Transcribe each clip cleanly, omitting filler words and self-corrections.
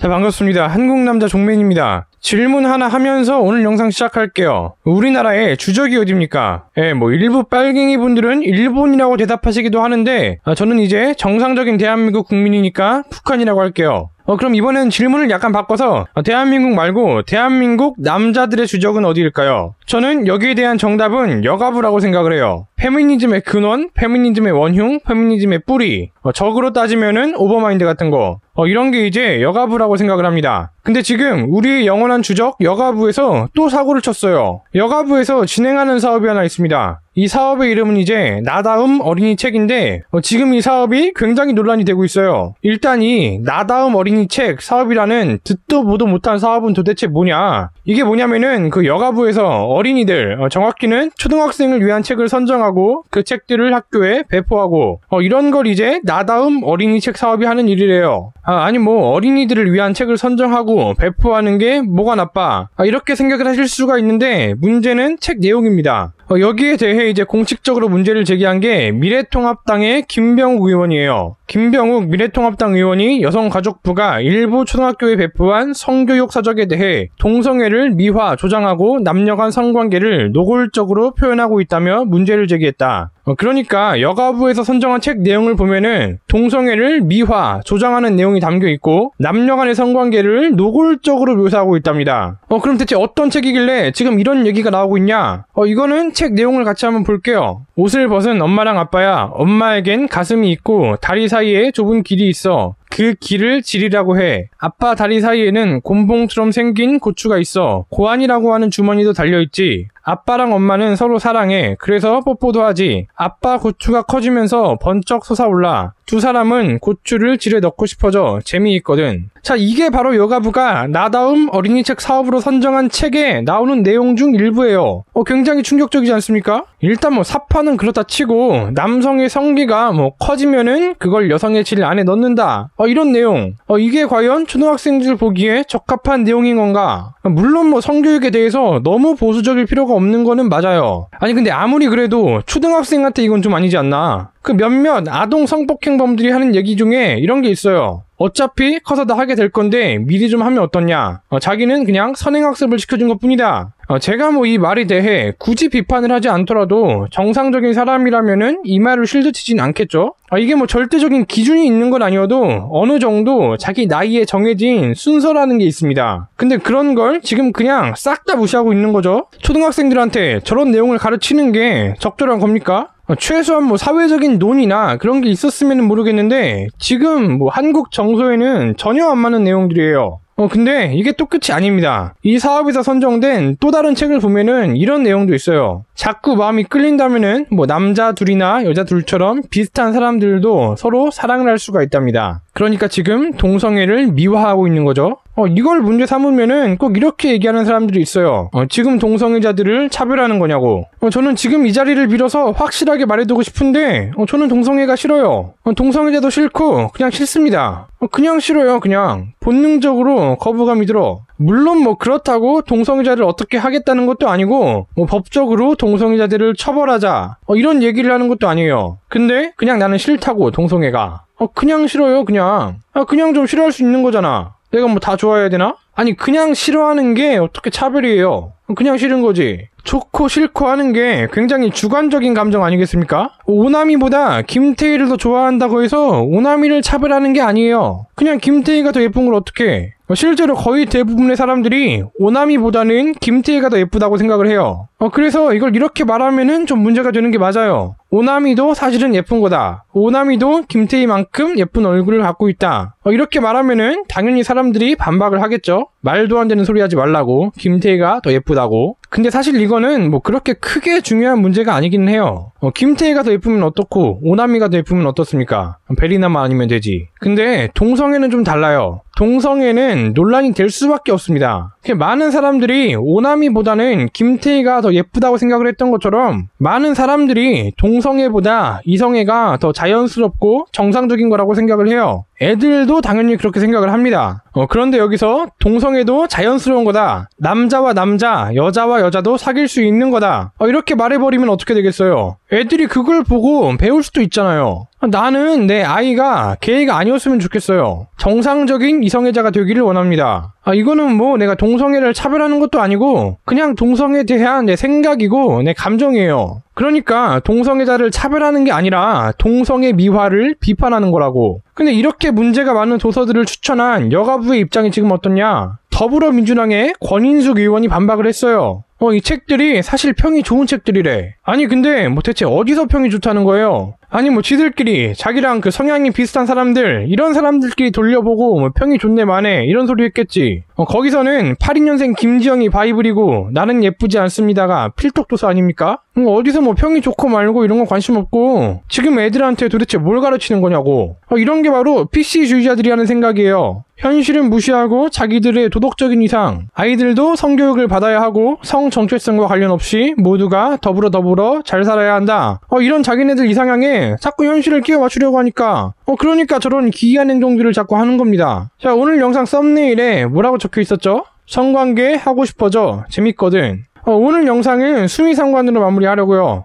자, 반갑습니다. 한국남자 종맨입니다. 질문 하나 하면서 오늘 영상 시작할게요. 우리나라의 주적이 어딥니까? 일부 빨갱이 분들은 일본이라고 대답하시기도 하는데 저는 이제 정상적인 대한민국 국민이니까 북한이라고 할게요. 그럼 이번엔 질문을 약간 바꿔서 대한민국 말고 대한민국 남자들의 주적은 어디일까요? 저는 여기에 대한 정답은 여가부라고 생각을 해요. 페미니즘의 근원, 페미니즘의 원흉, 페미니즘의 뿌리, 적으로 따지면은 오버마인드 같은 거, 이런 게 이제 여가부라고 생각을 합니다. 근데 지금 우리의 영원한 주적 여가부에서 또 사고를 쳤어요. 여가부에서 진행하는 사업이 하나 있습니다. 이 사업의 이름은 이제 나다움 어린이 책인데 지금 이 사업이 굉장히 논란이 되고 있어요. 일단 이 나다움 어린이 책 사업이라는 듣도 보도 못한 사업은 도대체 뭐냐? 이게 뭐냐면은 그 여가부에서 어린이들, 정확히는 초등학생을 위한 책을 선정하고 그 책들을 학교에 배포하고 이런 걸 이제 나다움 어린이 책 사업이 하는 일이래요. 아니 어린이들을 위한 책을 선정하고 배포하는 게 뭐가 나빠? 이렇게 생각을 하실 수가 있는데 문제는 책 내용입니다. 여기에 대해 이제 공식적으로 문제를 제기한 게 미래통합당의 김병욱 의원이에요. 김병욱 미래통합당 의원이 여성가족부가 일부 초등학교에 배포한 성교육 서적에 대해 동성애를 미화, 조장하고 남녀 간 성관계를 노골적으로 표현하고 있다며 문제를 제기했다. 그러니까 여가부에서 선정한 책 내용을 보면은 동성애를 미화, 조장하는 내용이 담겨 있고 남녀 간의 성관계를 노골적으로 묘사하고 있답니다. 그럼 대체 어떤 책이길래 지금 이런 얘기가 나오고 있냐? 이거는 책 내용을 같이 한번 볼게요. 옷을 벗은 엄마랑 아빠야. 엄마에겐 가슴이 있고 다리 사이에 좁은 길이 있어. 그 길을 지리라고 해. 아빠 다리 사이에는 곤봉처럼 생긴 고추가 있어. 고환이라고 하는 주머니도 달려있지. 아빠랑 엄마는 서로 사랑해. 그래서 뽀뽀도 하지. 아빠 고추가 커지면서 번쩍 솟아올라. 두 사람은 고추를 지레 넣고 싶어져. 재미있거든. 자, 이게 바로 여가부가 나다움 어린이 책 사업으로 선정한 책에 나오는 내용 중 일부예요. 굉장히 충격적이지 않습니까? 일단 사파는 그렇다 치고 남성의 성기가 커지면은 그걸 여성의 질 안에 넣는다. 이런 내용. 이게 과연 초등학생들 보기에 적합한 내용인 건가? 물론 성교육에 대해서 너무 보수적일 필요가 없는 거는 맞아요. 아니 근데 아무리 그래도 초등학생한테 이건 좀 아니지 않나? 그 몇몇 아동 성폭행범들이 하는 얘기 중에 이런 게 있어요. 어차피 커서 다 하게 될 건데 미리 좀 하면 어떻냐? 자기는 그냥 선행학습을 시켜준 것뿐이다. 제가 이 말에 대해 굳이 비판을 하지 않더라도 정상적인 사람이라면은 이 말을 실드치진 않겠죠? 이게 절대적인 기준이 있는 건 아니어도 어느 정도 자기 나이에 정해진 순서라는 게 있습니다. 근데 그런 걸 지금 그냥 싹 다 무시하고 있는 거죠. 초등학생들한테 저런 내용을 가르치는 게 적절한 겁니까? 최소한 사회적인 논의나 그런 게 있었으면 모르겠는데 지금 한국 정서에는 전혀 안 맞는 내용들이에요. 근데 이게 또 끝이 아닙니다. 이 사업에서 선정된 또 다른 책을 보면은 이런 내용도 있어요. 자꾸 마음이 끌린다면은 남자 둘이나 여자 둘처럼 비슷한 사람들도 서로 사랑을 할 수가 있답니다. 그러니까 지금 동성애를 미화하고 있는 거죠. 이걸 문제 삼으면은 꼭 이렇게 얘기하는 사람들이 있어요. 지금 동성애자들을 차별하는 거냐고. 저는 지금 이 자리를 빌어서 확실하게 말해두고 싶은데 저는 동성애가 싫어요. 동성애자도 싫고 그냥 싫습니다. 그냥 싫어요. 그냥 본능적으로 거부감이 들어. 물론 그렇다고 동성애자를 어떻게 하겠다는 것도 아니고 법적으로 동성애자들을 처벌하자 이런 얘기를 하는 것도 아니에요. 근데 그냥 나는 싫다고 동성애가. 그냥 싫어요. 그냥 좀 싫어할 수 있는 거잖아. 내가 다 좋아해야 되나? 아니 그냥 싫어하는 게 어떻게 차별이에요? 그냥 싫은 거지. 좋고 싫고 하는 게 굉장히 주관적인 감정 아니겠습니까? 오나미보다 김태희를 더 좋아한다고 해서 오나미를 차별하는 게 아니에요. 그냥 김태희가 더 예쁜 걸 어떡해. 실제로 거의 대부분의 사람들이 오나미보다는 김태희가 더 예쁘다고 생각을 해요. 그래서 이걸 이렇게 말하면은 좀 문제가 되는 게 맞아요. 오나미도 사실은 예쁜 거다. 오나미도 김태희만큼 예쁜 얼굴을 갖고 있다. 이렇게 말하면은 당연히 사람들이 반박을 하겠죠. 말도 안 되는 소리 하지 말라고. 김태희가 더 예쁘다고. 근데 사실 이거는 그렇게 크게 중요한 문제가 아니긴 해요. 김태희가 더 예쁘면 어떻고 오나미가 더 예쁘면 어떻습니까? 베리나만 아니면 되지. 근데 동성애는 좀 달라요. 동성애는 논란이 될 수밖에 없습니다. 많은 사람들이 오나미보다는 김태희가 더 예쁘다고 생각을 했던 것처럼 많은 사람들이 동성애보다 이성애가 더 자연스럽고 정상적인 거라고 생각을 해요. 애들도 당연히 그렇게 생각을 합니다. 그런데 여기서 동성애도 자연스러운 거다. 남자와 남자, 여자와 여자도 사귈 수 있는 거다. 이렇게 말해버리면 어떻게 되겠어요? 애들이 그걸 보고 배울 수도 있잖아요. 나는 내 아이가 게이가 아니었으면 좋겠어요. 정상적인 이성애자가 되기를 원합니다. 이거는 뭐 내가 동성애를 차별하는 것도 아니고 그냥 동성애에 대한 내 생각이고 내 감정이에요. 그러니까 동성애자를 차별하는 게 아니라 동성애 미화를 비판하는 거라고. 근데 이렇게 문제가 많은 도서들을 추천한 여가부의 입장이 지금 어떻냐? 더불어민주당의 권인숙 의원이 반박을 했어요. 이 책들이 사실 평이 좋은 책들이래. 아니 근데 뭐 대체 어디서 평이 좋다는 거예요? 아니 뭐 지들끼리 자기랑 그 성향이 비슷한 사람들 이런 사람들끼리 돌려보고 뭐 평이 좋네 마네 이런 소리 했겠지. 거기서는 82년생 김지영이 바이블이고 나는 예쁘지 않습니다가 필독도서 아닙니까? 어디서 뭐 평이 좋고 말고 이런 거 관심 없고 지금 애들한테 도대체 뭘 가르치는 거냐고. 이런 게 바로 PC주의자들이 하는 생각이에요. 현실은 무시하고 자기들의 도덕적인 이상, 아이들도 성교육을 받아야 하고 성 정체성과 관련 없이 모두가 더불어 잘 살아야 한다. 이런 자기네들 이상향에 자꾸 현실을 끼워 맞추려고 하니까 그러니까 저런 기이한 행동들을 자꾸 하는 겁니다. 자, 오늘 영상 썸네일에 뭐라고 적혀 있었죠? 성관계 하고 싶어져. 재밌거든. 오늘 영상은 수미상관으로 마무리하려고요.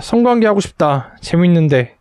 성관계 하고 싶다. 재밌는데.